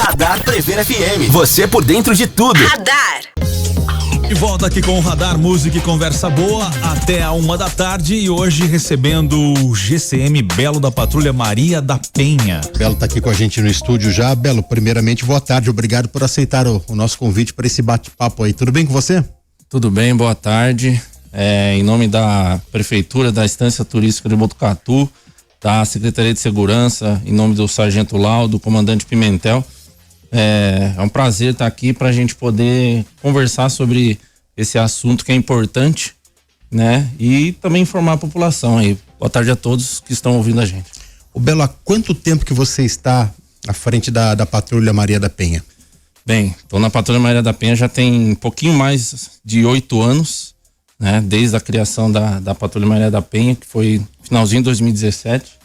Radar Prever FM. Você por dentro de tudo. Radar. E volta aqui com o Radar Música e Conversa Boa até a 1h e hoje recebendo o GCM Belo da Patrulha Maria da Penha. Belo tá aqui com a gente no estúdio já. Belo, primeiramente, boa tarde, obrigado por aceitar o nosso convite para esse bate-papo aí. Tudo bem com você? Tudo bem, boa tarde. Em nome da Prefeitura da Estância Turística de Botucatu, da Secretaria de Segurança, em nome do Sargento Lau, do Comandante Pimentel, é um prazer estar aqui para a gente poder conversar sobre esse assunto que é importante, né? E também informar a população aí. Boa tarde a todos que estão ouvindo a gente. Ô Belo, há quanto tempo que você está à frente da Patrulha Maria da Penha? Bem, estou na Patrulha Maria da Penha já tem um pouquinho mais de 8 anos, né? Desde a criação da Patrulha Maria da Penha, que foi finalzinho de 2017.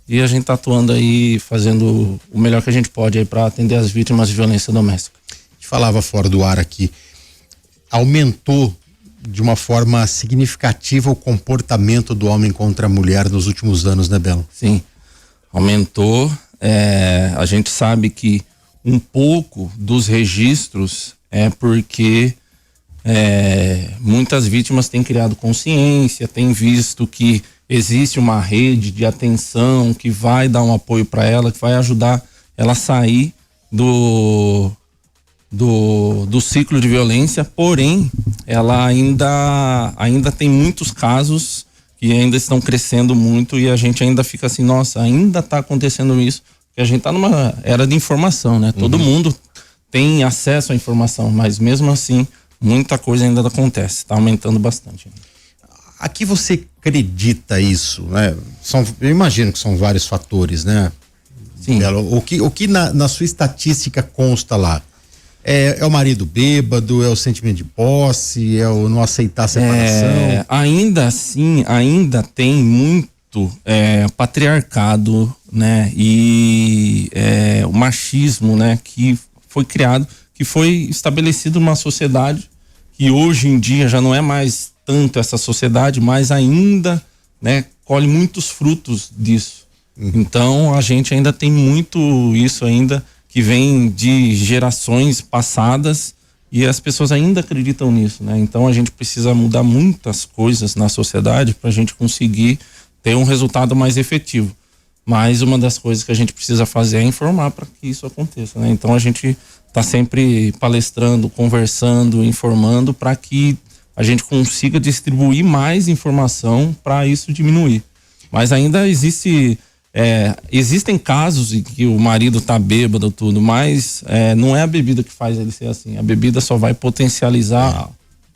E a gente tá atuando aí, fazendo o melhor que a gente pode aí para atender as vítimas de violência doméstica. A gente falava fora do ar aqui, aumentou de uma forma significativa o comportamento do homem contra a mulher nos últimos anos, né, Belo? Sim, aumentou. A gente sabe que um pouco dos registros é porque muitas vítimas têm criado consciência, têm visto que existe uma rede de atenção que vai dar um apoio para ela, que vai ajudar ela a sair do ciclo de violência, porém ela ainda tem muitos casos que ainda estão crescendo muito e a gente ainda fica assim, nossa, ainda está acontecendo isso, porque a gente está numa era de informação, né? Todo mundo tem acesso à informação, mas mesmo assim muita coisa ainda acontece, está aumentando bastante. A que você acredita isso, né? Eu imagino que são vários fatores, né? Sim. Belo, o que na sua estatística consta lá? É o marido bêbado, é o sentimento de posse, é o não aceitar a separação? Ainda assim, ainda tem muito patriarcado, né? E o machismo, né? Que foi criado, que foi estabelecido numa sociedade que hoje em dia já não é mais tanto essa sociedade, mas ainda, né, colhe muitos frutos disso. Então a gente ainda tem muito isso ainda que vem de gerações passadas e as pessoas ainda acreditam nisso, né? Então a gente precisa mudar muitas coisas na sociedade para a gente conseguir ter um resultado mais efetivo. Mas uma das coisas que a gente precisa fazer é informar para que isso aconteça, né? Então a gente está sempre palestrando, conversando, informando para que a gente consiga distribuir mais informação para isso diminuir. Mas ainda existem casos em que o marido tá bêbado tudo, mas não é a bebida que faz ele ser assim. A bebida só vai potencializar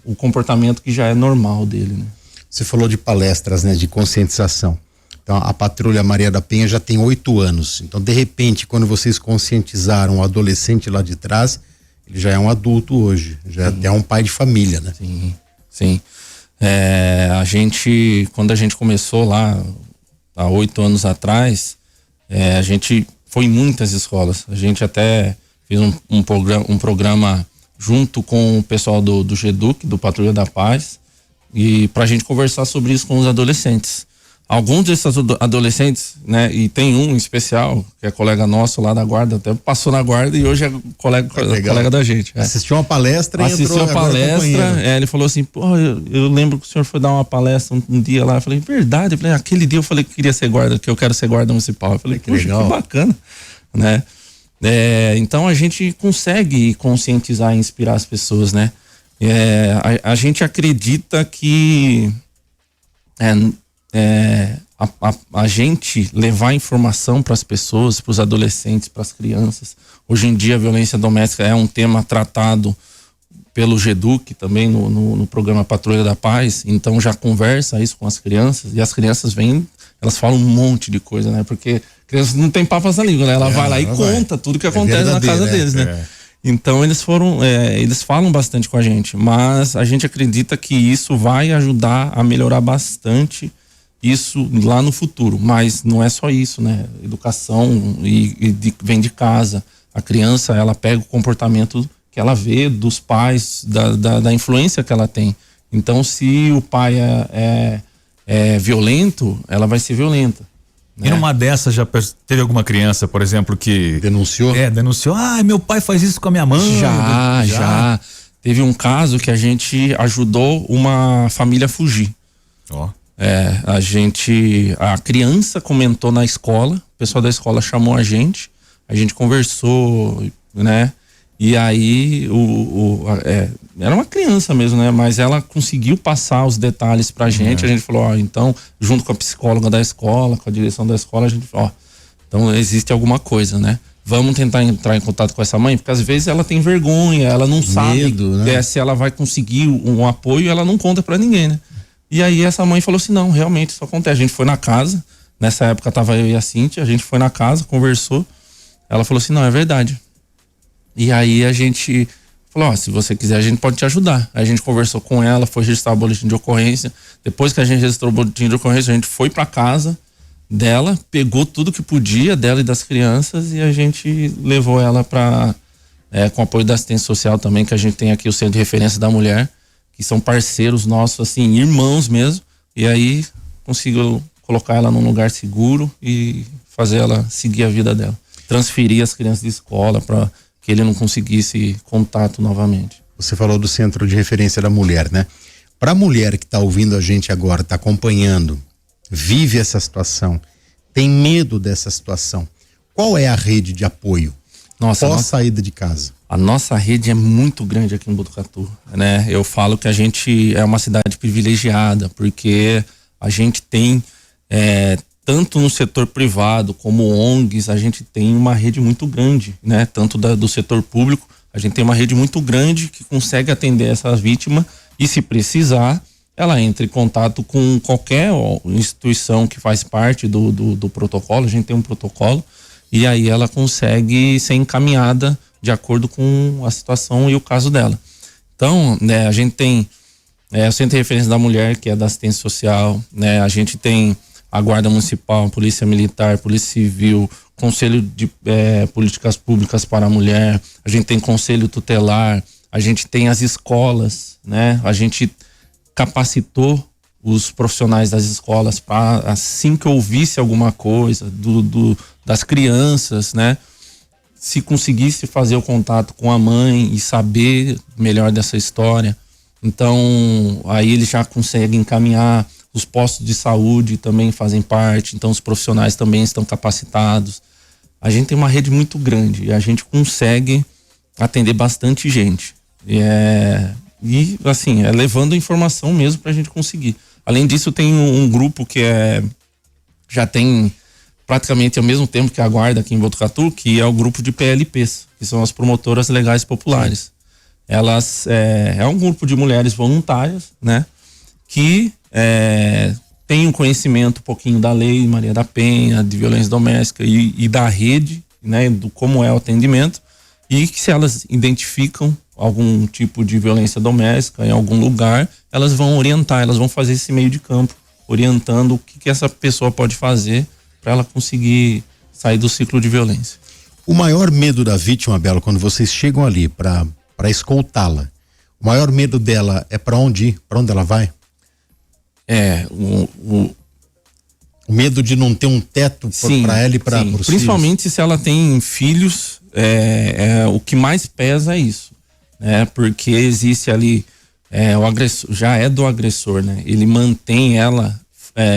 o comportamento que já é normal dele, né? Você falou de palestras, né, de conscientização. Então a Patrulha Maria da Penha já tem 8 anos. Então, de repente, quando vocês conscientizaram o adolescente lá de trás, ele já é um adulto hoje, já é até um pai de família, né? Sim. Quando a gente começou lá há 8 anos atrás, a gente foi em muitas escolas. A gente até fez um programa junto com o pessoal do GEDUC, do Patrulha da Paz, e pra gente conversar sobre isso com os adolescentes. Alguns desses adolescentes, né, e tem um em especial, que é colega nosso lá da guarda, até passou na guarda e hoje é colega da gente. Assistiu uma palestra e Assistiu a palestra, ele falou assim, pô, eu lembro que o senhor foi dar uma palestra um dia lá, eu falei, verdade, eu falei, aquele dia eu falei que queria ser guarda, que eu quero ser guarda municipal. Eu falei, poxa, que bacana, né? Então a gente consegue conscientizar e inspirar as pessoas, né? A gente acredita que a gente levar informação para as pessoas, para os adolescentes, para as crianças. Hoje em dia a violência doméstica é um tema tratado pelo GEDUC também no programa Patrulha da Paz, então já conversa isso com as crianças e as crianças vêm, elas falam um monte de coisa, né? Porque crianças não tem papas na língua, né? Ela vai lá e conta tudo que acontece na casa deles, né? Então eles falam bastante com a gente, mas a gente acredita que isso vai ajudar a melhorar bastante isso lá no futuro, mas não é só isso, né? Educação vem de casa. A criança, ela pega o comportamento que ela vê dos pais, da influência que ela tem. Então, se o pai é violento, ela vai ser violenta. E numa dessas já teve alguma criança, por exemplo, que denunciou? Denunciou. Meu pai faz isso com a minha mãe. Já. Teve um caso que a gente ajudou uma família a fugir. Ó. A criança comentou na escola, o pessoal da escola chamou a gente conversou, né? E aí era uma criança mesmo, né? Mas ela conseguiu passar os detalhes pra gente. A gente falou, então, junto com a psicóloga da escola, com a direção da escola, a gente falou, então existe alguma coisa, né? Vamos tentar entrar em contato com essa mãe, porque às vezes ela tem vergonha, ela não sabe, né? Se ela vai conseguir um apoio, ela não conta pra ninguém, né? E aí essa mãe falou assim, não, realmente isso acontece. A gente foi na casa, nessa época tava eu e a Cíntia, a gente foi na casa, conversou, ela falou assim, não, é verdade. E aí a gente falou, se você quiser a gente pode te ajudar. Aí a gente conversou com ela, foi registrar o boletim de ocorrência. Depois que a gente registrou o boletim de ocorrência, a gente foi pra casa dela, pegou tudo que podia dela e das crianças e a gente levou ela pra, com apoio da assistência social também, que a gente tem aqui o Centro de Referência da Mulher, que são parceiros nossos, assim, irmãos mesmo. E aí conseguiu colocar ela num lugar seguro e fazer ela seguir a vida dela. Transferir as crianças de escola para que ele não conseguisse contato novamente. Você falou do Centro de Referência da Mulher, né? Para a mulher que está ouvindo a gente agora, está acompanhando, vive essa situação, tem medo dessa situação, qual é a rede de apoio pós-saída de casa? A nossa rede é muito grande aqui em Botucatu, né? Eu falo que a gente é uma cidade privilegiada, porque a gente tem tanto no setor privado como ONGs, a gente tem uma rede muito grande, né? Tanto do setor público, a gente tem uma rede muito grande que consegue atender essa vítima e, se precisar, ela entra em contato com qualquer instituição que faz parte do protocolo. A gente tem um protocolo e aí ela consegue ser encaminhada de acordo com a situação e o caso dela. Então, né, a gente tem o Centro de Referência da Mulher, que é da assistência social, né? A gente tem a Guarda Municipal, Polícia Militar, Polícia Civil, Conselho de Políticas Públicas para a Mulher, a gente tem Conselho Tutelar, a gente tem as escolas, né? A gente capacitou os profissionais das escolas para, assim que ouvisse alguma coisa das crianças, né? Se conseguisse fazer o contato com a mãe e saber melhor dessa história, então aí ele já consegue encaminhar. Os postos de saúde também fazem parte, então os profissionais também estão capacitados. A gente tem uma rede muito grande e a gente consegue atender bastante gente. E assim, levando informação mesmo pra gente conseguir. Além disso, tem um grupo que já tem praticamente ao mesmo tempo que a Guarda aqui em Botucatu, que é o grupo de PLPs, que são as promotoras legais populares. Elas é um grupo de mulheres voluntárias, né? Que tem um conhecimento um pouquinho da lei Maria da Penha, de violência doméstica e da rede, né? Do como é o atendimento, e que se elas identificam algum tipo de violência doméstica em algum lugar, elas vão orientar, elas vão fazer esse meio de campo, orientando o que essa pessoa pode fazer para ela conseguir sair do ciclo de violência. O maior medo da vítima, Belo, quando vocês chegam ali para escoltá-la, o maior medo dela é para onde ir? Para onde ela vai? O medo de não ter um teto para ela e para os filhos. Principalmente se ela tem filhos, o que mais pesa é isso, né? Porque existe ali o agressor, já é do agressor, né? Ele mantém ela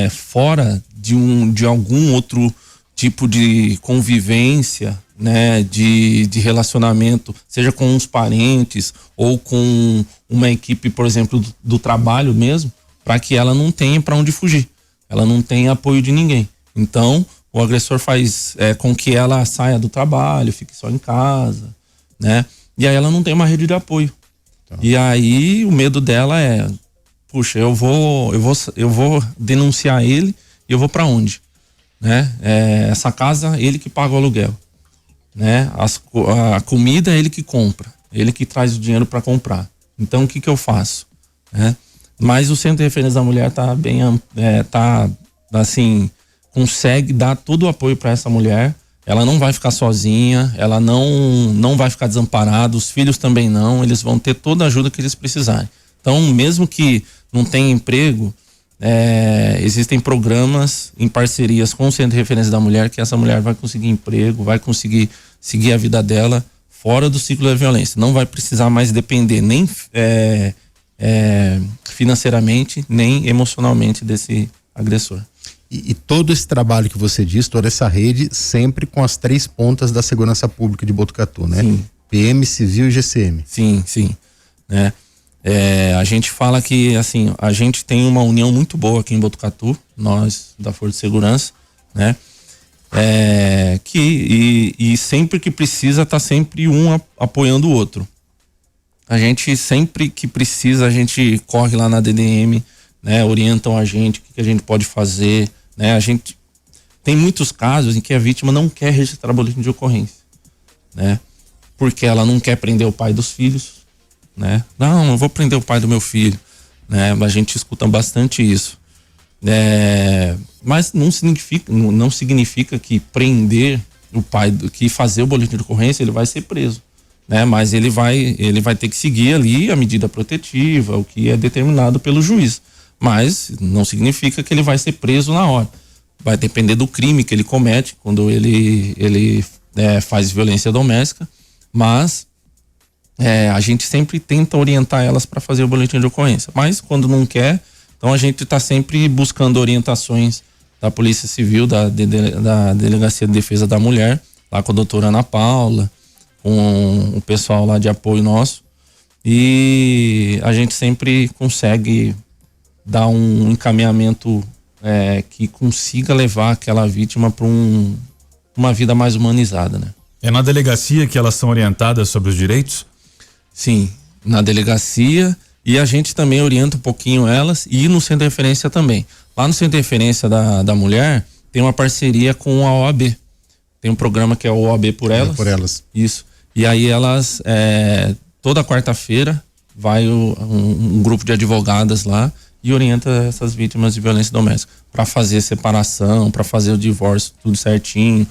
fora de algum outro tipo de convivência, né? De relacionamento, seja com os parentes ou com uma equipe, por exemplo, do trabalho mesmo, para que ela não tenha para onde fugir, ela não tenha apoio de ninguém. Então, o agressor faz com que ela saia do trabalho, fique só em casa, né? E aí ela não tem uma rede de apoio. Então. E aí o medo dela puxa, eu vou denunciar ele e eu vou para onde, né? Essa casa, ele que paga o aluguel, né? A comida, ele que compra, ele que traz o dinheiro para comprar. Então, o que eu faço, né? Mas o Centro de Referência da Mulher tá assim, consegue dar todo o apoio para essa mulher. Ela não vai ficar sozinha, ela não vai ficar desamparada, os filhos também não, eles vão ter toda a ajuda que eles precisarem. Então, mesmo que não tenha emprego, existem programas em parcerias com o Centro de Referência da Mulher, que essa mulher vai conseguir emprego, vai conseguir seguir a vida dela fora do ciclo da violência. Não vai precisar mais depender nem financeiramente, nem emocionalmente desse agressor. E todo esse trabalho que você diz, toda essa rede, sempre com as 3 pontas da segurança pública de Botucatu, né? Sim. PM, Civil e GCM. Sim, né? A gente fala que, assim, a gente tem uma união muito boa aqui em Botucatu, nós da Força de Segurança, né? E sempre que precisa, tá sempre um apoiando o outro. A gente, sempre que precisa, a gente corre lá na DDM, né? Orientam a gente, o que a gente pode fazer, né? A gente tem muitos casos em que a vítima não quer registrar boletim de ocorrência, né? Porque ela não quer prender o pai dos filhos, né? Não, eu vou prender o pai do meu filho, né? A gente escuta bastante isso. Mas não significa que prender o pai, que fazer o boletim de ocorrência, ele vai ser preso, né? Mas ele vai ter que seguir ali a medida protetiva, o que é determinado pelo juiz. Mas não significa que ele vai ser preso na hora. Vai depender do crime que ele comete quando ele faz violência doméstica. Mas a gente sempre tenta orientar elas para fazer o boletim de ocorrência. Mas quando não quer, então a gente está sempre buscando orientações da Polícia Civil, da Delegacia de Defesa da Mulher, lá com a doutora Ana Paula, com o pessoal lá de apoio nosso. E a gente sempre consegue dar um encaminhamento que consiga levar aquela vítima para uma vida mais humanizada, né? É na delegacia que elas são orientadas sobre os direitos? Sim, na delegacia, e a gente também orienta um pouquinho elas, e no Centro de Referência também. Lá no Centro de Referência da Mulher tem uma parceria com a OAB. Tem um programa que é o OAB por Elas. Por Elas. Isso. E aí elas, toda quarta-feira, vai um grupo de advogadas lá e orienta essas vítimas de violência doméstica para fazer separação, para fazer o divórcio, tudo certinho,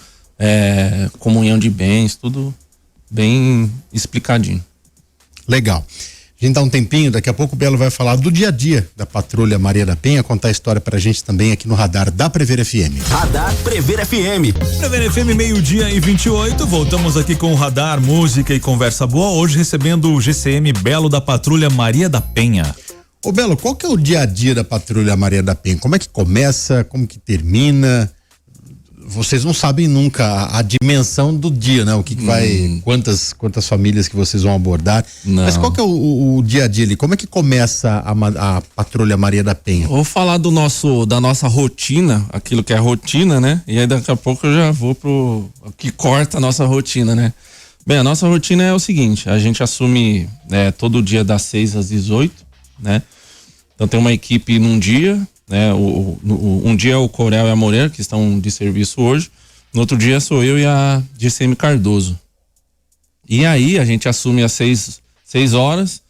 comunhão de bens, tudo bem explicadinho. Legal. A gente dá um tempinho, daqui a pouco o Belo vai falar do dia a dia da Patrulha Maria da Penha, contar a história pra gente também aqui no Radar da Prever FM. Radar Prever FM. Prever FM, 12:28, voltamos aqui com o Radar, música e conversa boa, hoje recebendo o GCM Belo da Patrulha Maria da Penha. Ô Belo, qual que é o dia a dia da Patrulha Maria da Penha? Como é que começa, como que termina? Vocês não sabem nunca a dimensão do dia, né? O que vai, quantas famílias que vocês vão abordar. Não. Mas qual que é o dia a dia ali? Como é que começa a Patrulha Maria da Penha? Vou falar da nossa rotina, aquilo que é rotina, né? E aí daqui a pouco eu já vou pro que corta a nossa rotina, né? Bem, a nossa rotina é o seguinte, a gente assume todo dia das 6 às 18, né? Então tem uma equipe num dia, né? Um dia é o Corel e a Moreira, que estão de serviço hoje. No outro dia sou eu e a GCM Cardoso. E aí a gente assume às 6 horas,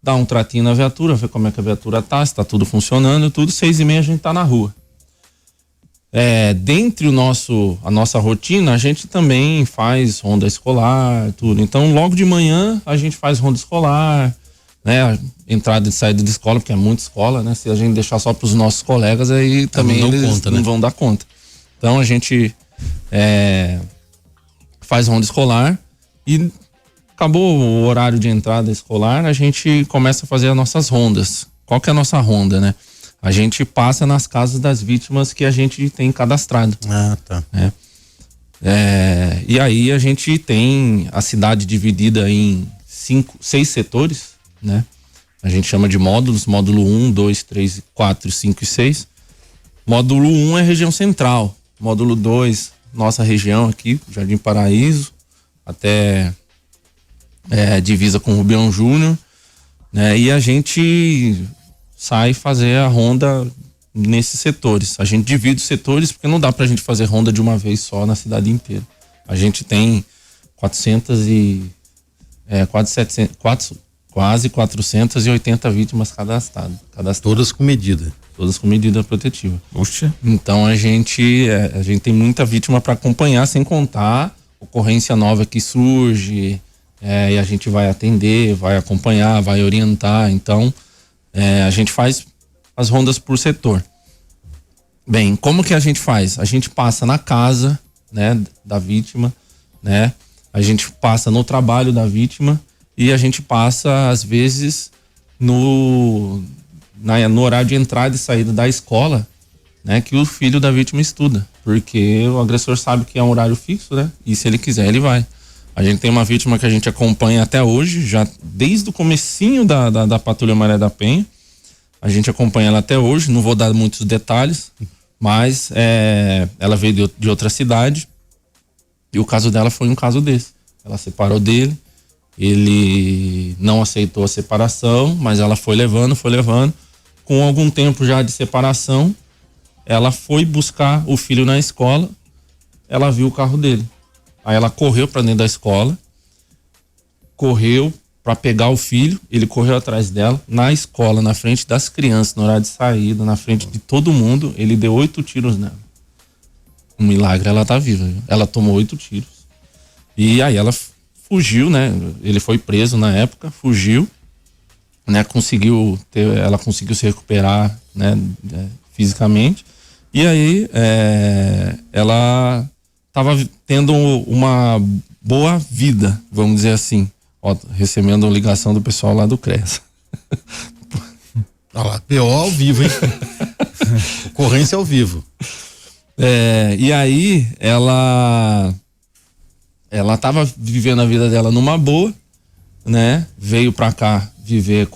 dá um tratinho na viatura, vê como é que a viatura tá, se tá tudo funcionando, tudo. 6:30 a gente tá na rua. Dentre a nossa rotina, a gente também faz ronda escolar, tudo. Então logo de manhã a gente faz ronda escolar, né? Entrada e saída de escola, porque é muita escola, né? Se a gente deixar só para os nossos colegas, aí também eles não vão dar conta. Então a gente faz ronda escolar e acabou o horário de entrada escolar, a gente começa a fazer as nossas rondas. Qual que é a nossa ronda, né? A gente passa nas casas das vítimas que a gente tem cadastrado. Ah, tá. E aí a gente tem a cidade dividida em 6 setores, né? A gente chama de módulos, módulo 1, 2, 3, 4, 5 e 6. Módulo 1 é região central. Módulo 2, nossa região aqui, Jardim Paraíso, até divisa com o Rubião Júnior, né? E a gente sai fazer a ronda nesses setores. A gente divide os setores porque não dá pra gente fazer ronda de uma vez só na cidade inteira. A gente tem quase 480 vítimas cadastradas. Todas com medida. Todas com medida protetiva. Puxa. Então a gente tem muita vítima para acompanhar, sem contar ocorrência nova que surge, e a gente vai atender, vai acompanhar, vai orientar. Então a gente faz as rondas por setor. Bem, como que a gente faz? A gente passa na casa, né, da vítima, né? A gente passa no trabalho da vítima e a gente passa, às vezes, no horário de entrada e saída da escola, né, que o filho da vítima estuda, porque o agressor sabe que é um horário fixo, né? E se ele quiser, ele vai. A gente tem uma vítima que a gente acompanha até hoje, já desde o comecinho da Patrulha Maria da Penha. A gente acompanha ela até hoje, não vou dar muitos detalhes, mas ela veio de outra cidade e o caso dela foi um caso desse. Ela separou dele, ele não aceitou a separação, mas ela foi levando. Com algum tempo já de separação, ela foi buscar o filho na escola, ela viu o carro dele. Aí ela correu para dentro da escola, correu para pegar o filho, ele correu atrás dela, na escola, na frente das crianças, no horário de saída, na frente de todo mundo, ele deu 8 tiros nela. Um milagre, ela tá viva, viu? Ela tomou 8 tiros. E aí ela fugiu, né? Ele foi preso na época, fugiu, né? Ela conseguiu se recuperar, né? Fisicamente. E aí ela estava tendo uma boa vida, vamos dizer assim. Ó, recebendo ligação do pessoal lá do CREAS. Olha lá, PO ao vivo, hein? Ocorrência ao vivo. E aí ela estava vivendo a vida dela numa boa, né? Veio pra cá viver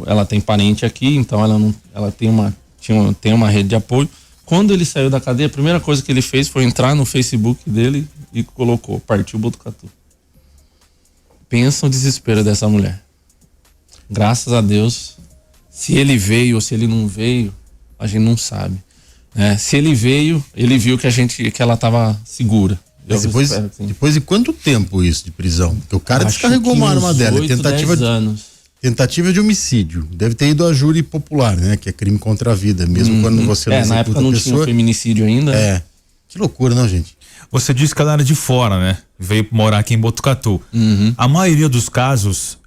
ela tem parente aqui, então ela tem uma rede de apoio. Quando ele saiu da cadeia, a primeira coisa que ele fez foi entrar no Facebook dele e colocou, partiu Botucatu. Pensa o desespero dessa mulher. Graças a Deus, se ele veio ou se ele não veio, a gente não sabe. Se ele veio, ele viu que ela estava segura. Mas depois de quanto tempo isso de prisão? Porque o cara descarregou uma arma dela. 10 anos. Tentativa de homicídio. Deve ter ido a júri popular, né? Que é crime contra a vida, mesmo quando você não executa na época não tinha feminicídio ainda. Que loucura, não, gente? Você disse que ela era de fora, né? Veio morar aqui em Botucatu. A maioria dos casos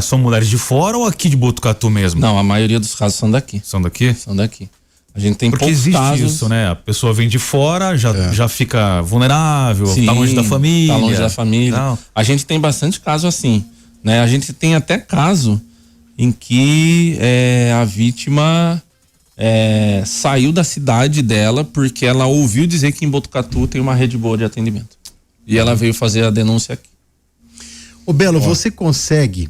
são mulheres de fora ou aqui de Botucatu mesmo? Não, a maioria dos casos são daqui. São daqui? São daqui. A gente tem porque poucos existe casos. isso, né? A pessoa vem de fora, já fica vulnerável, tá longe da família. Tá longe da família. Não. A gente tem bastante caso assim, né? A gente tem até caso em que a vítima saiu da cidade dela porque ela ouviu dizer que em Botucatu tem uma rede boa de atendimento. E ela veio fazer a denúncia aqui. Ô Belo, você consegue,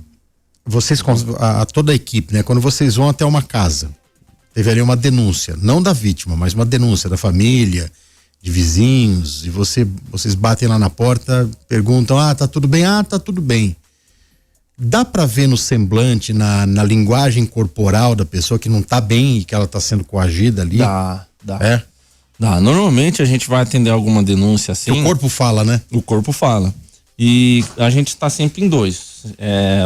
toda a equipe, né? Quando vocês vão até uma casa, teve ali uma denúncia, não da vítima, mas uma denúncia da família, de vizinhos, e vocês batem lá na porta, perguntam, tá tudo bem? Tá tudo bem. Dá pra ver no semblante, na linguagem corporal da pessoa que não tá bem e que ela tá sendo coagida ali? Dá. Dá. Normalmente a gente vai atender alguma denúncia assim. O corpo fala, né? O corpo fala. E a gente tá sempre em 2.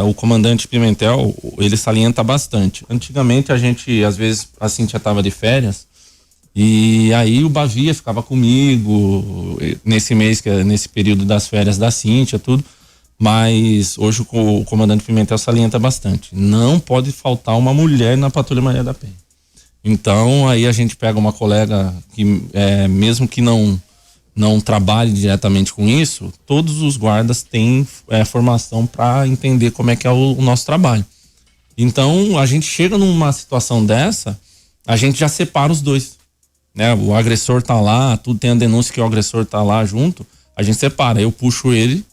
O comandante Pimentel, ele salienta bastante. Antigamente às vezes, a Cíntia tava de férias e aí o Bavia ficava comigo nesse período das férias da Cíntia, tudo. Mas hoje o comandante Pimentel salienta bastante. Não pode faltar uma mulher na Patrulha Maria da Penha. Então aí a gente pega uma colega que mesmo que não trabalhe diretamente com isso, todos os guardas têm formação para entender como é que é o nosso trabalho. Então a gente chega numa situação dessa, a gente já separa os dois, né? O agressor tá lá, tudo tem a denúncia que o agressor tá lá junto, a gente separa, eu puxo ele,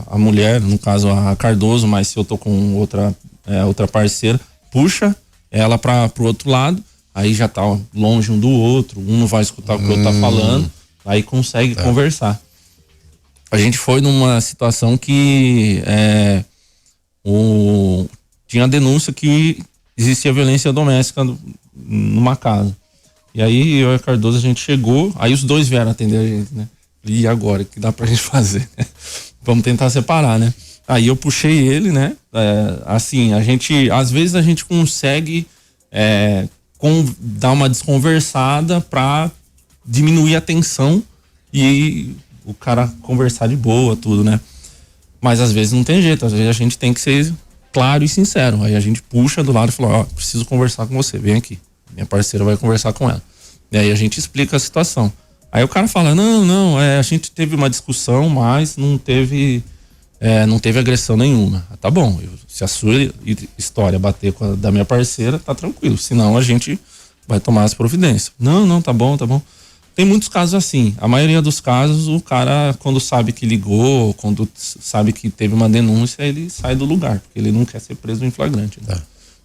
a mulher, no caso a Cardoso, mas se eu tô com outra parceira, puxa ela pro outro lado, aí já tá longe um do outro, um não vai escutar o que o outro tá falando, aí consegue conversar. A gente foi numa situação que tinha a denúncia que existia violência doméstica numa casa. E aí eu e a Cardoso, a gente chegou, aí os dois vieram atender a gente, né? E agora, o que dá pra gente fazer? Vamos tentar separar, né? Aí eu puxei ele, né? Assim, às vezes a gente consegue dar uma desconversada pra diminuir a tensão e o cara conversar de boa, tudo, né? Mas às vezes não tem jeito, às vezes a gente tem que ser claro e sincero. Aí a gente puxa do lado e fala, ó, preciso conversar com você, vem aqui. Minha parceira vai conversar com ela. E aí a gente explica a situação. Aí o cara fala, não, a gente teve uma discussão, mas não teve agressão nenhuma. Tá bom, se a sua história bater com a da minha parceira, tá tranquilo. Senão a gente vai tomar as providências. Não, tá bom. Tem muitos casos assim. A maioria dos casos, o cara, quando sabe que ligou, quando sabe que teve uma denúncia, ele sai do lugar, porque ele não quer ser preso em flagrante. Né?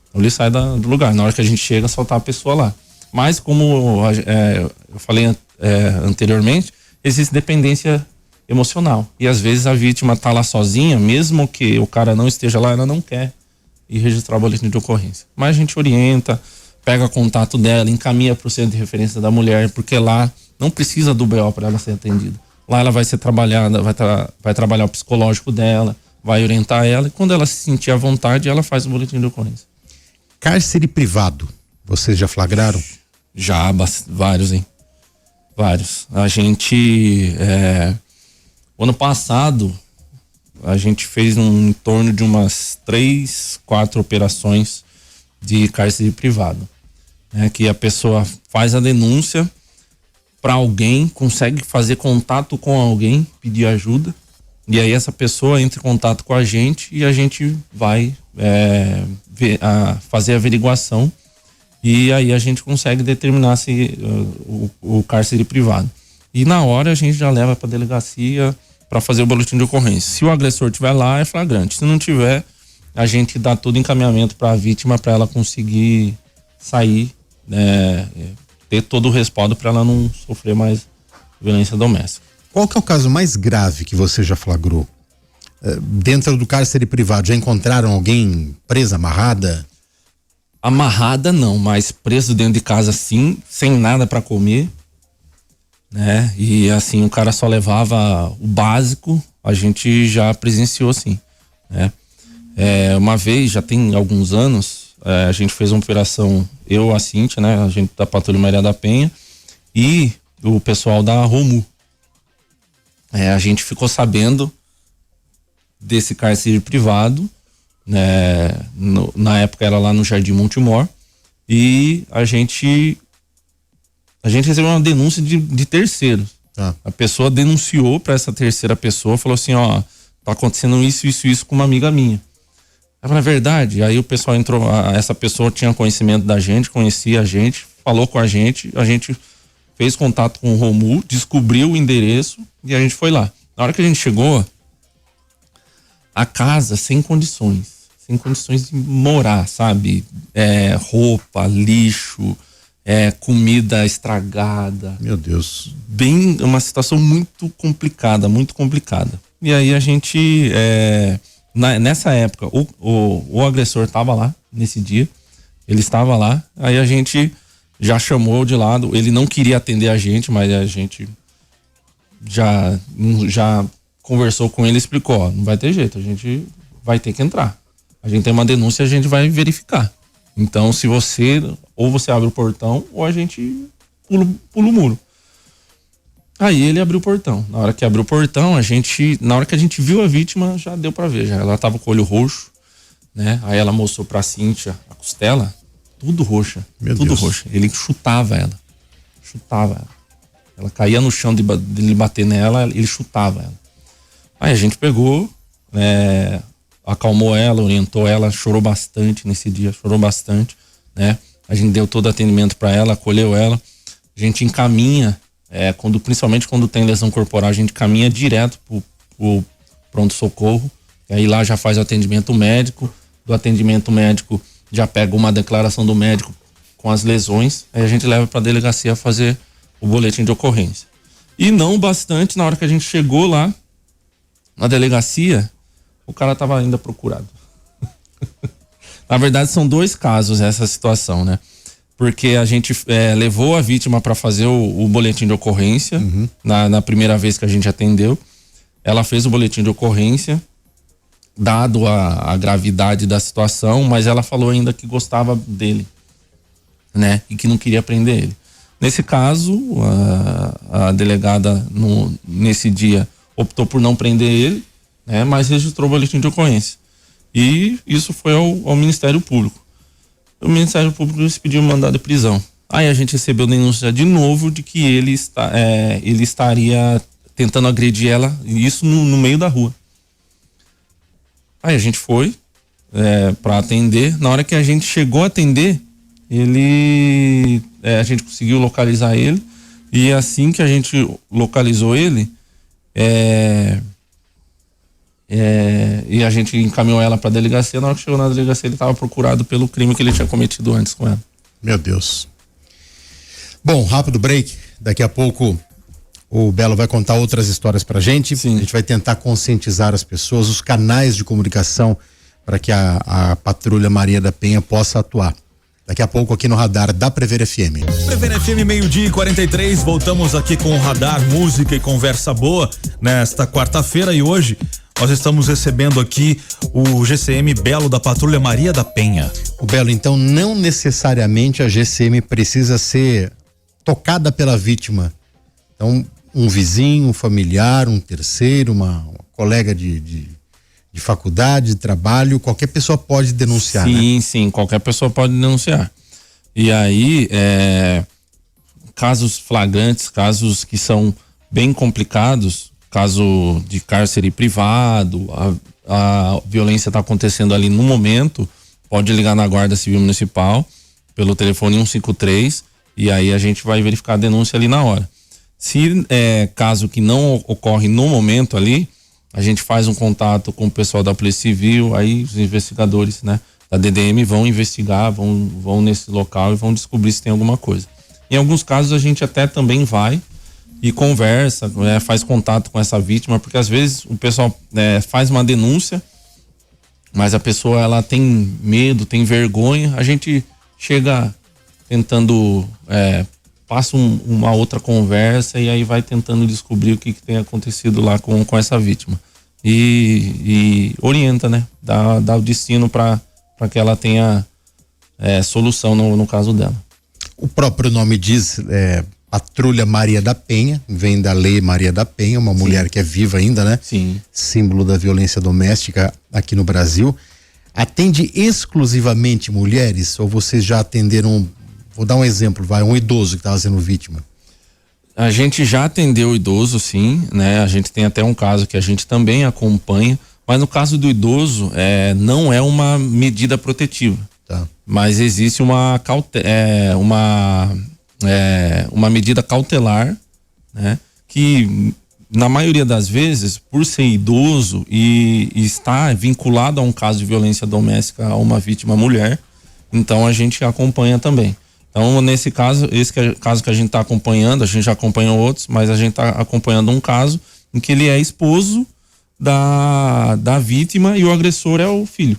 Então ele sai do lugar. Na hora que a gente chega, só tá a pessoa lá. Mas como eu falei anteriormente, existe dependência emocional. E às vezes a vítima tá lá sozinha, mesmo que o cara não esteja lá, ela não quer ir registrar o boletim de ocorrência. Mas a gente orienta, pega contato dela, encaminha para o centro de referência da mulher, porque lá não precisa do BO para ela ser atendida. Lá ela vai ser trabalhada, vai trabalhar o psicológico dela, vai orientar ela, e quando ela se sentir à vontade, ela faz o boletim de ocorrência. Cárcere privado, vocês já flagraram? Já, vários, hein? Vários. A gente, o ano passado, a gente fez em torno de umas 3, 4 operações de cárcere privado, né? Que a pessoa faz a denúncia para alguém, consegue fazer contato com alguém, pedir ajuda, e aí essa pessoa entra em contato com a gente e a gente vai fazer a averiguação, e aí a gente consegue determinar se o cárcere privado. E na hora a gente já leva para delegacia para fazer o boletim de ocorrência. Se o agressor estiver lá, é flagrante. Se não tiver, a gente dá todo encaminhamento para a vítima, para ela conseguir sair, ter todo o respaldo para ela não sofrer mais violência doméstica. Qual que é o caso mais grave que você já flagrou? Dentro do cárcere privado, já encontraram alguém presa, amarrada? Amarrada não, mas preso dentro de casa sim, sem nada para comer, né? E assim, o cara só levava o básico, a gente já presenciou sim, né? Uma vez, já tem alguns anos, a gente fez uma operação, eu, a Cíntia, né? A gente da Patrulha Maria da Penha e o pessoal da Romu. A gente ficou sabendo desse cárcere privado, né? Na época era lá no Jardim Montemor, e a gente recebeu uma denúncia de terceiros. A pessoa denunciou para essa terceira pessoa, falou assim, ó, tá acontecendo isso com uma amiga minha. Na verdade, aí o pessoal entrou, essa pessoa tinha conhecimento da gente, conhecia a gente, falou com a gente fez contato com o Romu, descobriu o endereço e a gente foi lá. Na hora que a gente chegou, a casa sem condições de morar, sabe? Roupa, lixo, comida estragada. Meu Deus. Bem, uma situação muito complicada. E aí a gente, nessa época, o agressor estava lá nesse dia, ele estava lá, aí a gente já chamou de lado, ele não queria atender a gente, mas a gente já conversou com ele e explicou, ó, não vai ter jeito, a gente vai ter que entrar. A gente tem uma denúncia, a gente vai verificar. Então, se você abre o portão, ou a gente pula o muro. Aí ele abriu o portão. Na hora que abriu o portão, na hora que a gente viu a vítima, já deu pra ver, ela tava com o olho roxo, né? Aí ela mostrou pra Cíntia a costela, tudo roxa. Tudo roxa. Ele chutava ela. Ela caía no chão de ele bater nela, ele chutava ela. Aí a gente pegou, acalmou ela, orientou ela, chorou bastante nesse dia, né? A gente deu todo atendimento para ela, acolheu ela. A gente encaminha, principalmente quando tem lesão corporal, a gente caminha direto pro pronto-socorro. E aí lá já faz o atendimento médico. Do atendimento médico já pega uma declaração do médico com as lesões. Aí a gente leva para a delegacia fazer o boletim de ocorrência. E não bastante, na hora que a gente chegou lá na delegacia, o cara estava ainda procurado. Na verdade, são 2 casos essa situação, né? Porque a gente levou a vítima para fazer o boletim de ocorrência, na primeira vez que a gente atendeu. Ela fez o boletim de ocorrência, dado a gravidade da situação, mas ela falou ainda que gostava dele, né? E que não queria prender ele. Nesse caso, a delegada, nesse dia, optou por não prender ele, né? Mas registrou o boletim de ocorrência. E isso foi ao Ministério Público. O Ministério Público pediu um mandado de prisão. Aí a gente recebeu denúncia de novo de que ele estaria tentando agredir ela, e isso no meio da rua. Aí a gente foi para atender. Na hora que a gente chegou a atender, a gente conseguiu localizar ele, e assim que a gente localizou ele, e a gente encaminhou ela para a delegacia. Na hora que chegou na delegacia, ele estava procurado pelo crime que ele tinha cometido antes com ela. Meu Deus. Bom, rápido break. Daqui a pouco o Belo vai contar outras histórias pra gente. Sim. A gente vai tentar conscientizar as pessoas, os canais de comunicação, para que a Patrulha Maria da Penha possa atuar. Daqui a pouco aqui no Radar da Prever FM. Prever FM, 12:43, voltamos aqui com o Radar, música e conversa boa nesta quarta-feira, e hoje nós estamos recebendo aqui o GCM Belo da Patrulha Maria da Penha. O Belo, então não necessariamente a GCM precisa ser tocada pela vítima. Então, um vizinho, um familiar, um terceiro, uma colega de faculdade, de trabalho, qualquer pessoa pode denunciar, sim, né? Sim, qualquer pessoa pode denunciar. E aí, casos flagrantes, casos que são bem complicados, caso de cárcere privado, a violência está acontecendo ali no momento, pode ligar na Guarda Civil Municipal pelo telefone 153, e aí a gente vai verificar a denúncia ali na hora. Se é caso que não ocorre no momento ali, a gente faz um contato com o pessoal da Polícia Civil, aí os investigadores, né, da DDM vão investigar, vão nesse local e vão descobrir se tem alguma coisa. Em alguns casos a gente até também vai e conversa, faz contato com essa vítima, porque às vezes o pessoal faz uma denúncia, mas a pessoa ela tem medo, tem vergonha, a gente chega tentando, passa uma outra conversa, e aí vai tentando descobrir o que tem acontecido lá com essa vítima. E orienta, né? Dá o destino para que ela tenha solução no caso dela. O próprio nome diz Patrulha Maria da Penha, vem da Lei Maria da Penha, uma mulher que é viva ainda, né? Sim. Símbolo da violência doméstica aqui no Brasil. Atende exclusivamente mulheres, ou vocês já atenderam, vou dar um exemplo, um idoso que estava sendo vítima? A gente já atendeu o idoso, sim, né? A gente tem até um caso que a gente também acompanha, mas no caso do idoso, não é uma medida protetiva. Tá. Mas existe uma medida cautelar, né? Que na maioria das vezes, por ser idoso e estar vinculado a um caso de violência doméstica a uma vítima mulher, então a gente acompanha também. Então, nesse caso, caso que a gente está acompanhando, a gente já acompanhou outros, mas a gente está acompanhando um caso em que ele é esposo da vítima e o agressor é o filho.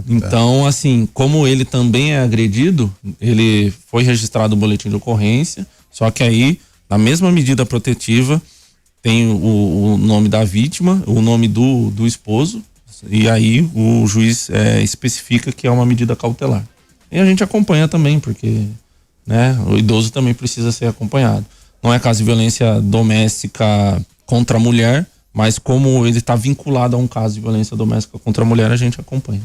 Então, assim, como ele também é agredido, ele foi registrado o boletim de ocorrência, só que aí, na mesma medida protetiva, tem o nome da vítima, o nome do esposo, e aí o juiz especifica que é uma medida cautelar. E a gente acompanha também, porque, né, o idoso também precisa ser acompanhado. Não é caso de violência doméstica contra a mulher, mas como ele está vinculado a um caso de violência doméstica contra a mulher, a gente acompanha.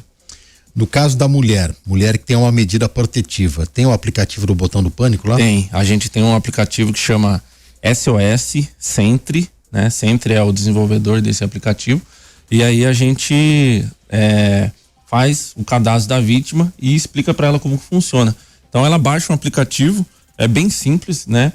No caso da mulher que tem uma medida protetiva, tem o aplicativo do Botão do Pânico lá? Tem, a gente tem um aplicativo que chama SOS Sentry, né? Sentry é o desenvolvedor desse aplicativo, e aí a gente faz o cadastro da vítima e explica para ela como que funciona. Então ela baixa um aplicativo, é bem simples, né?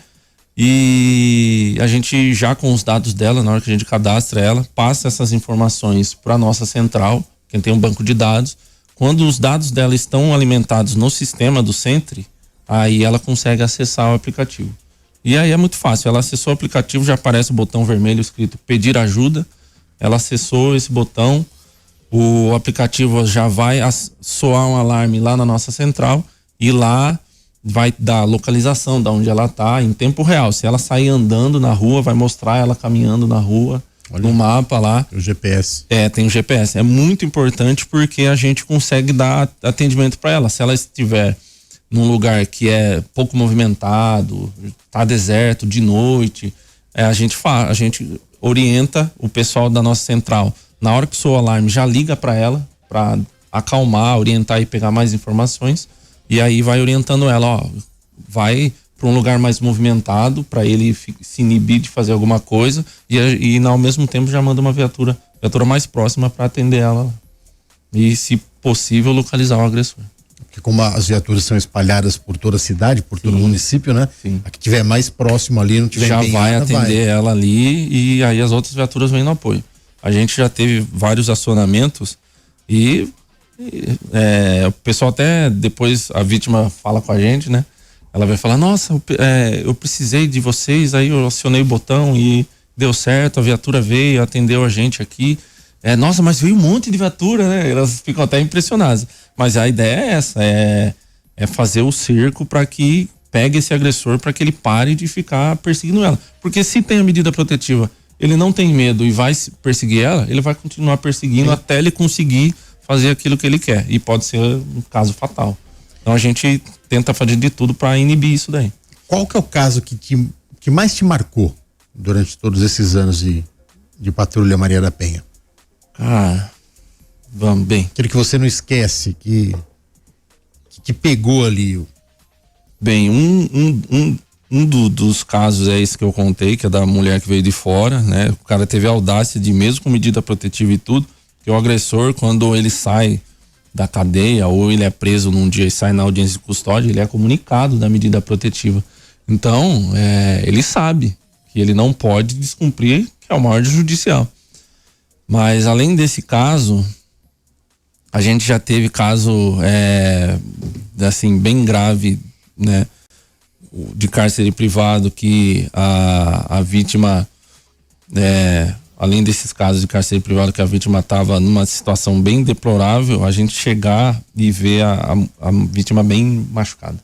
E a gente já com os dados dela, na hora que a gente cadastra ela, passa essas informações para nossa central, que tem um banco de dados. Quando os dados dela estão alimentados no sistema do Sentry, aí ela consegue acessar o aplicativo. E aí é muito fácil, ela acessou o aplicativo, já aparece o botão vermelho escrito pedir ajuda, ela acessou esse botão, o aplicativo já vai soar um alarme lá na nossa central, e lá vai dar a localização de onde ela tá em tempo real. Se ela sair andando na rua, vai mostrar ela caminhando na rua. Olha, no mapa lá. O GPS. Tem o GPS. É muito importante porque a gente consegue dar atendimento para ela. Se ela estiver num lugar que é pouco movimentado, tá deserto, de noite, a gente orienta o pessoal da nossa central Na hora que soa o alarme, já liga para ela, para acalmar, orientar e pegar mais informações. E aí vai orientando ela, ó, vai para um lugar mais movimentado, para ele se inibir de fazer alguma coisa e ao mesmo tempo já manda uma viatura mais próxima para atender ela e, se possível, localizar o agressor. Porque como as viaturas são espalhadas por toda a cidade, por todo o município, né? Sim. A que tiver mais próximo ali, não tiver já bem vai atender ela ali e aí as outras viaturas vêm no apoio. A gente já teve vários acionamentos e o pessoal até depois a vítima fala com a gente, né? Ela vai falar, nossa, eu precisei de vocês, aí eu acionei o botão e deu certo, a viatura veio, atendeu a gente aqui. Nossa, mas veio um monte de viatura, né? Elas ficam até impressionadas. Mas a ideia é essa, é fazer o cerco para que pegue esse agressor, para que ele pare de ficar perseguindo ela. Porque se tem a medida protetiva, ele não tem medo e vai perseguir ela, ele vai continuar perseguindo até ele conseguir fazer aquilo que ele quer. E pode ser um caso fatal. Então a gente tenta fazer de tudo para inibir isso daí. Qual que é o caso que mais te marcou durante todos esses anos de Patrulha Maria da Penha? Vamos bem. Aquele que você não esquece, que pegou ali. Bem, dos casos é esse que eu contei, que é da mulher que veio de fora, né? O cara teve a audácia de, mesmo com medida protetiva e tudo, que o agressor, quando ele sai da cadeia ou ele é preso num dia e sai na audiência de custódia, ele é comunicado da medida protetiva. Então, ele sabe que ele não pode descumprir, que é uma ordem judicial. Mas além desse caso, a gente já teve caso assim, bem grave, né, de cárcere privado, que a vítima, além desses casos de cárcere privado, que a vítima estava numa situação bem deplorável, a gente chegar e ver a vítima bem machucada.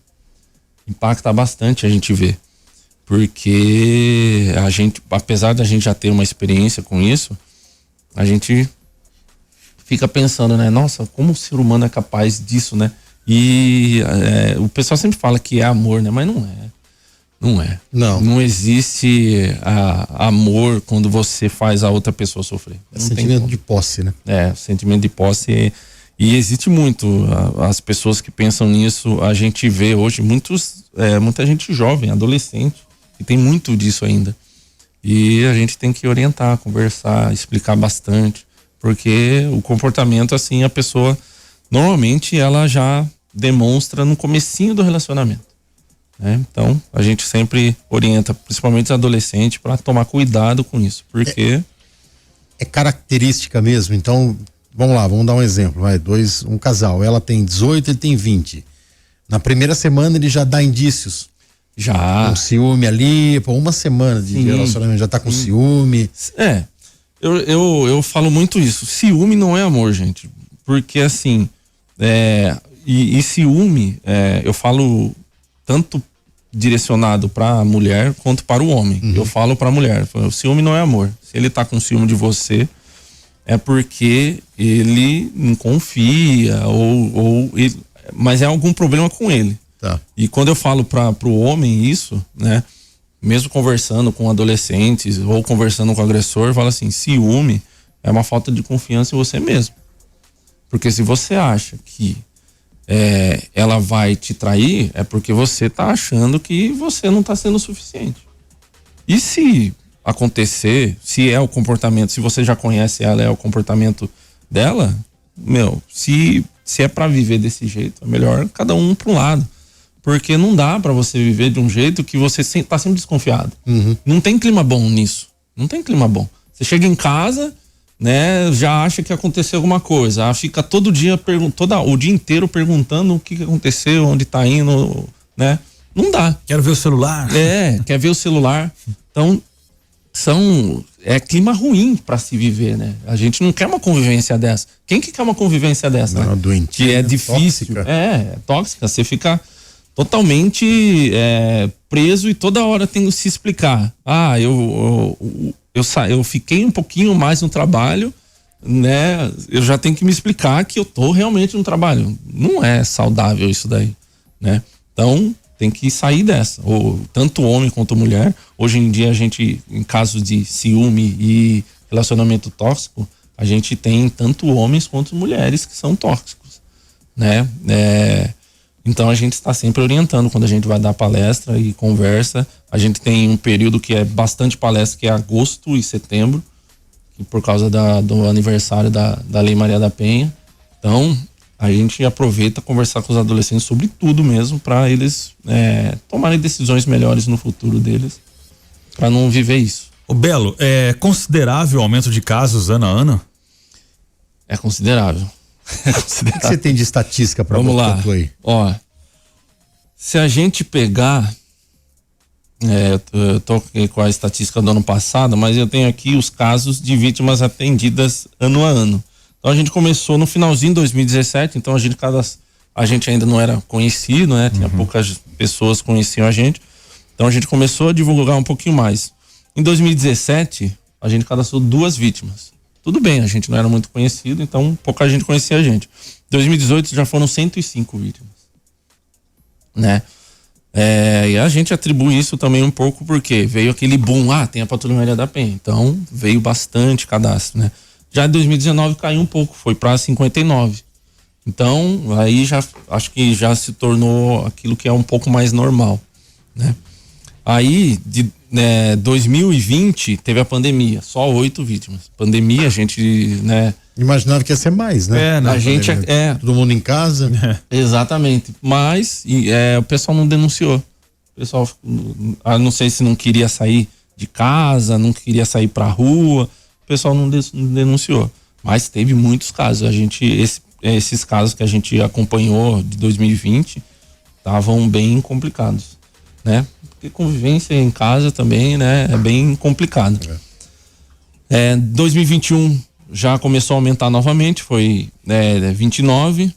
Impacta bastante a gente ver, porque a gente, apesar da gente já ter uma experiência com isso, a gente fica pensando, né? Nossa, como o ser humano é capaz disso, né? E o pessoal sempre fala que é amor, né? Mas não é. Não é. Não existe amor quando você faz a outra pessoa sofrer. É sentimento de posse, né? Sentimento de posse. E existe muito. As pessoas que pensam nisso, a gente vê hoje muita gente jovem, adolescente, que tem muito disso ainda. E a gente tem que orientar, conversar, explicar bastante, porque o comportamento, assim, a pessoa normalmente ela já demonstra no comecinho do relacionamento, né? Então a gente sempre orienta, principalmente os adolescentes, para tomar cuidado com isso, porque é característica mesmo. Então vamos lá, vamos dar um exemplo, um casal, ela tem 18, ele tem 20, na primeira semana ele já dá indícios. Já. Um ciúme ali, por uma semana de relacionamento, já tá com ciúme. Eu falo muito isso. Ciúme não é amor, gente. Porque assim, e ciúme, eu falo tanto direcionado pra mulher quanto para o homem. Eu falo pra mulher, o ciúme não é amor. Se ele tá com ciúme de você, é porque ele não confia, mas é algum problema com ele. Tá. E quando eu falo pro homem isso, né, mesmo conversando com adolescentes ou conversando com o agressor, eu falo assim, ciúme é uma falta de confiança em você mesmo. Porque se você acha que ela vai te trair, é porque você tá achando que você não tá sendo suficiente. E se acontecer, se é o comportamento, se você já conhece ela, é o comportamento dela, se é pra viver desse jeito, é melhor cada um pra um lado. Porque não dá pra você viver de um jeito que você tá sempre desconfiado. Não tem clima bom nisso. Não tem clima bom. Você chega em casa, né, já acha que aconteceu alguma coisa. Fica todo dia, o dia inteiro perguntando o que aconteceu, onde tá indo, né? Não dá. Quero ver o celular. Quer ver o celular. Então, é clima ruim pra se viver, né? A gente não quer uma convivência dessa. Quem que quer uma convivência dessa? Não, né? doentia, que é difícil. Tóxica. É tóxica. Você fica totalmente preso e toda hora tem que se explicar. Eu fiquei um pouquinho mais no trabalho, né? Eu já tenho que me explicar que eu tô realmente no trabalho. Não é saudável isso daí, né? Então tem que sair dessa. Tanto homem quanto mulher. Hoje em dia a gente, em casos de ciúme e relacionamento tóxico, a gente tem tanto homens quanto mulheres que são tóxicos, né? Então a gente está sempre orientando quando a gente vai dar palestra e conversa. A gente tem um período que é bastante palestra, que é agosto e setembro, que por causa do aniversário da Lei Maria da Penha. Então a gente aproveita conversar com os adolescentes sobre tudo mesmo, para eles tomarem decisões melhores no futuro deles, para não viver isso. Ô Belo, é considerável o aumento de casos ano a ano? É considerável. O que você tem de estatística para Vamos lá. aí? Ó, se a gente pegar, eu tô com a estatística do ano passado, mas eu tenho aqui os casos de vítimas atendidas ano a ano. Então a gente começou no finalzinho de 2017, então a gente ainda não era conhecido, né? Tinha poucas pessoas que conheciam a gente. Então a gente começou a divulgar um pouquinho mais. Em 2017, a gente cadastrou 2 vítimas. Tudo bem, a gente não era muito conhecido, então pouca gente conhecia a gente. Em 2018 já foram 105 vítimas, né? E a gente atribui isso também um pouco porque veio aquele boom, tem a Patrulha Maria da Penha, então veio bastante cadastro, né? Já em 2019 caiu um pouco, foi para 59. Então aí já acho que já se tornou aquilo que é um pouco mais normal, né? Aí de 2020 teve a pandemia, só 8 vítimas. Pandemia, a gente, né? Imaginava que ia ser mais, né? A gente todo mundo em casa. Exatamente. Mas o pessoal não denunciou. O pessoal, não sei se não queria sair de casa, não queria sair pra rua. O pessoal não denunciou. Mas teve muitos casos. Esses casos que a gente acompanhou de 2020 estavam bem complicados, né? Porque convivência em casa também, né, é bem complicado. 2021 já começou a aumentar novamente, foi 29,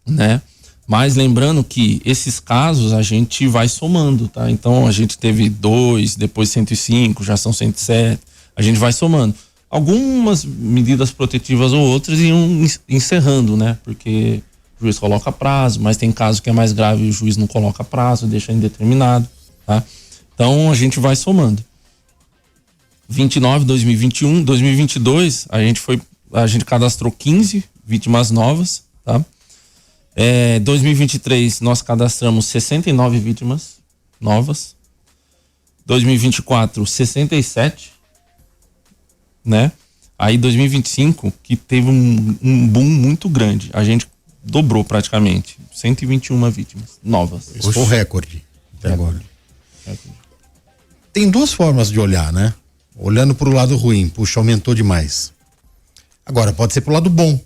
né? Mas lembrando que esses casos a gente vai somando, tá? Então a gente teve 2, depois 105, já são 107, a gente vai somando. Algumas medidas protetivas ou outras iam encerrando, né? Porque o juiz coloca prazo, mas tem caso que é mais grave e o juiz não coloca prazo, deixa indeterminado, tá? Então a gente vai somando. 29, 2021, 2022 a gente cadastrou 15 vítimas novas, tá? 2023 nós cadastramos 69 vítimas novas. 2024 67, né? Aí 2025 que teve um boom muito grande, a gente dobrou praticamente, 121 vítimas novas. Isso foi o recorde até agora. Tem 2 formas de olhar, né? Olhando pro lado ruim, puxa, aumentou demais. Agora, pode ser pro lado bom.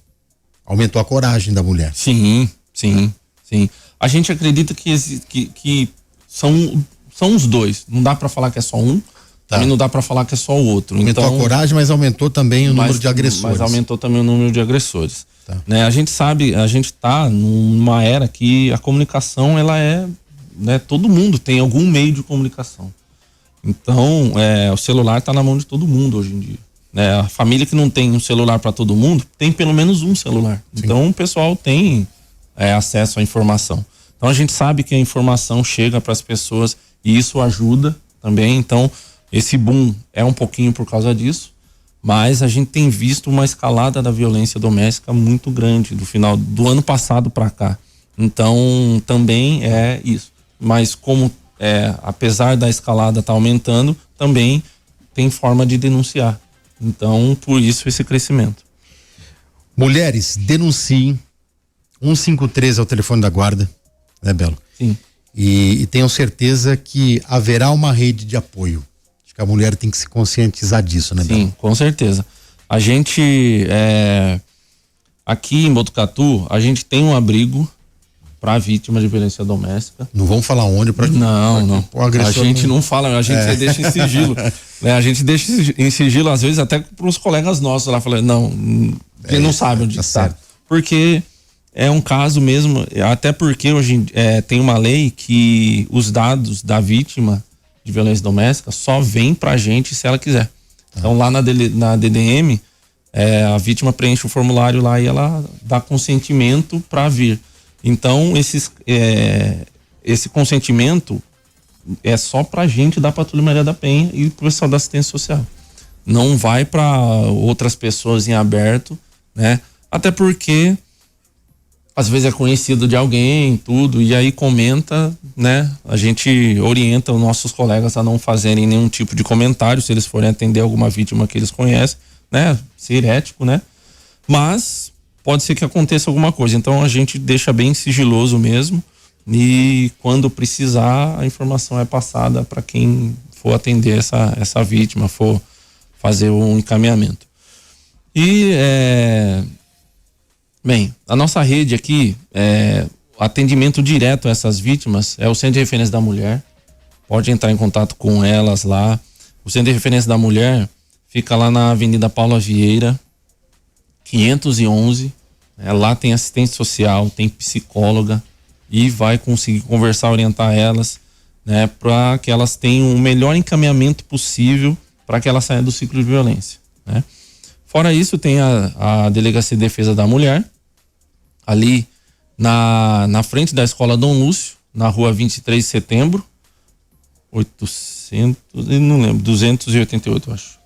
Aumentou a coragem da mulher. Sim. A gente acredita que são os dois. Não dá pra falar que é só um, também não dá pra falar que é só o outro. Aumentou a coragem, mas aumentou também o número de agressores. Mas aumentou também o número de agressores. Tá. Né? A gente sabe, a gente tá numa era que a comunicação, ela né, todo mundo tem algum meio de comunicação. Então, o celular tá na mão de todo mundo hoje em dia. Né? A família que não tem um celular para todo mundo, tem pelo menos um celular. Sim. Então, o pessoal tem acesso à informação. Então, a gente sabe que a informação chega para as pessoas e isso ajuda também. Então, esse boom é um pouquinho por causa disso, mas a gente tem visto uma escalada da violência doméstica muito grande do final do ano passado para cá. Então, também é isso. Mas como apesar da escalada estar aumentando, também tem forma de denunciar. Então, por isso esse crescimento. Mulheres, denunciem. 153 é o telefone da guarda, né, Belo? Sim. E tenham certeza que haverá uma rede de apoio. Acho que a mulher tem que se conscientizar disso, né, Belo? Sim, com certeza. A gente, aqui em Botucatu, a gente tem um abrigo para vítima de violência doméstica. Não vamos falar onde para não. A gente não fala, a gente deixa em sigilo. Né? A gente deixa em sigilo, às vezes, até para os colegas nossos lá, falando, ele não sabe onde está. Porque é um caso mesmo, até porque hoje tem uma lei que os dados da vítima de violência doméstica só vem pra gente se ela quiser. Então lá na DDM, a vítima preenche o formulário lá e ela dá consentimento para vir. Então, esse consentimento é só pra gente da Patrulha Maria da Penha e pro pessoal da assistência social. não vai para outras pessoas em aberto, né? Até porque às vezes é conhecido de alguém, tudo, e aí comenta, né? A gente orienta os nossos colegas a não fazerem nenhum tipo de comentário se eles forem atender alguma vítima que eles conhecem, né? Ser ético, né? Mas pode ser que aconteça alguma coisa, então a gente deixa bem sigiloso mesmo, e quando precisar a informação é passada para quem for atender essa vítima, for fazer um encaminhamento. E bem, a nossa rede aqui, atendimento direto a essas vítimas é o Centro de Referência da Mulher. Pode entrar em contato com elas lá. O Centro de Referência da Mulher fica lá na Avenida Paula Vieira, 511. Lá tem assistente social, tem psicóloga e vai conseguir conversar, orientar elas, né, para que elas tenham o melhor encaminhamento possível para que ela saia do ciclo de violência, né? Fora isso, tem a Delegacia de Defesa da Mulher, ali na frente da Escola Dom Lúcio, na rua 23 de setembro, 288, eu acho.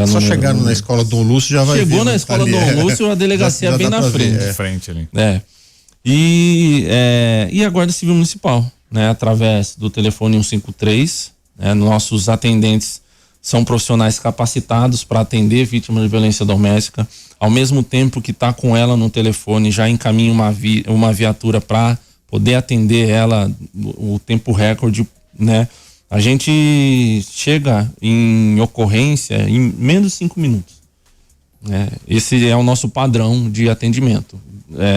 Só chegando na Escola Dom Lúcio já vai ver. Chegou na Escola Dom Lúcio, a delegacia bem na frente. De frente ali. E a Guarda Civil Municipal, né, através do telefone 153, né, nossos atendentes são profissionais capacitados para atender vítimas de violência doméstica. Ao mesmo tempo que está com ela no telefone, já encaminha uma viatura para poder atender ela o tempo recorde, né? A gente chega em ocorrência em menos de 5 minutos. Esse é o nosso padrão de atendimento.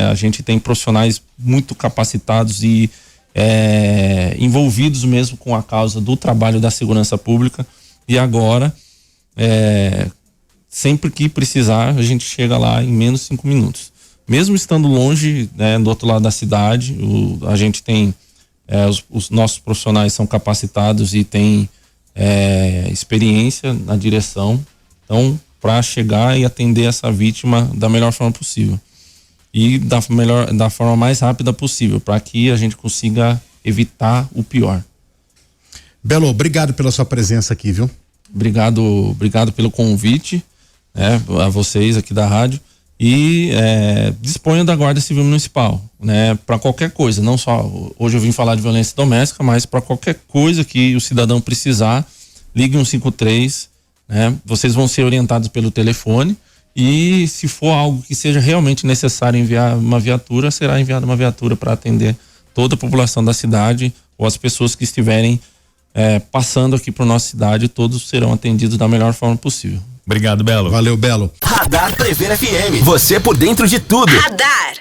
A gente tem profissionais muito capacitados e envolvidos mesmo com a causa do trabalho da segurança pública. E agora, sempre que precisar, a gente chega lá em menos de 5 minutos. Mesmo estando longe, né, do outro lado da cidade, a gente tem, os nossos profissionais são capacitados e têm experiência na direção. Então, para chegar e atender essa vítima da melhor forma possível. E da forma mais rápida possível, para que a gente consiga evitar o pior. Belo, obrigado pela sua presença aqui, viu? Obrigado pelo convite, né, a vocês aqui da rádio, e disponha da Guarda Civil Municipal, né, para qualquer coisa, não só hoje eu vim falar de violência doméstica, mas para qualquer coisa que o cidadão precisar, ligue 153, né, vocês vão ser orientados pelo telefone, e se for algo que seja realmente necessário enviar uma viatura, será enviada uma viatura para atender toda a população da cidade ou as pessoas que estiverem passando aqui para nossa cidade, todos serão atendidos da melhor forma possível. Obrigado, Belo. Valeu, Belo. Radar Prever FM. Você por dentro de tudo. Radar.